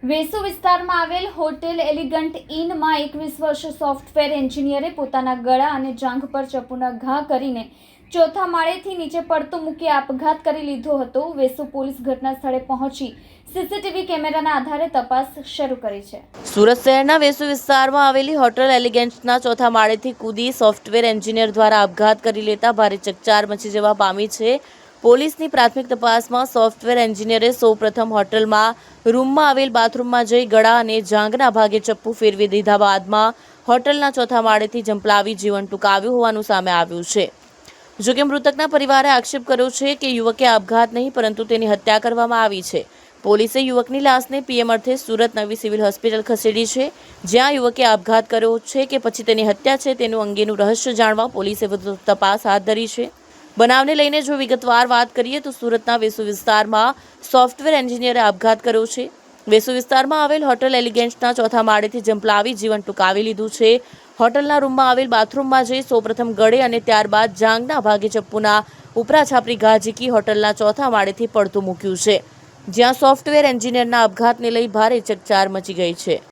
વેસુ વિસ્તારમાં આવેલ hotel elegant ઇનમાં 21 વર્ષીય સોફ્ટવેર એન્જિનિયરે પોતાના ગળા અને જાંઘ પર ચપ્પુના ઘા કરીને ચોથા માળેથી નીચે પડતું મૂકી આપઘાત કરી લીધો હતો। વેસુ પોલીસ ઘટના સ્થળે પહોંચી સીસીટીવી કેમેરાના આધારે તપાસ શરૂ કરી છે। સુરત શહેરના વેસુ વિસ્તારમાં આવેલી હોટેલ એલિગન્ટના ચોથા માળેથી કૂદી સોફ્ટવેર એન્જિનિયર દ્વારા આપઘાત કરી લેતા ભારે ચકચાર મચી જવા પામી છે। પોલીસની પ્રાથમિક તપાસમાં સોફ્ટવેર એન્જિનિયરે સૌપ્રથમ હોટલમાં રૂમમાં આવેલ બાથરૂમમાં જઈ ગળા અને જાંઘના ભાગે ચપ્પુ ફેરવી દીધા બાદમાં હોટલના ચોથા માળેથી ઝંપલાવી જીવન ટૂંકાવ્યું હોવાનું સામે આવ્યું છે। જોકે મૃતકના પરિવારે આક્ષેપ કર્યો છે કે યુવકે આપઘાત નહીં પરંતુ તેની હત્યા કરવામાં આવી છે। પોલીસે યુવકની લાશને પીએમ અર્થે સુરત નવી સિવિલ હોસ્પિટલ ખસેડી છે, જ્યાં યુવકે આપઘાત કર્યો છે કે પછી તેની હત્યા છે તેનું અંગેનું રહસ્ય જાણવા પોલીસે વધુ તપાસ હાથ ધરી છે। બનાવને લઈને જો વિગતવાર વાત કરીએ તો સુરતના વેસુ વિસ્તારમાં સોફ્ટવેર એન્જિનિયરે આપઘાત કર્યો છે। વેસુ વિસ્તારમાં આવેલ હોટેલ એલિગન્ટના ચોથા માળેથી ઝંપલાવી જીવન ટૂંકાવી લીધું છે। હોટલના રૂમમાં આવેલ બાથરૂમમાં જઈ સૌપ્રથમ ગળે અને ત્યારબાદ જાંઘના ભાગે ચપ્પુના ઉપરા છાપરી ઘા ઝીકી હોટલના ચોથા માળેથી પડતું મૂક્યું છે, જ્યાં સોફ્ટવેર એન્જિનિયરના આપઘાતને લઈ ભારે ચકચાર મચી ગઈ છે।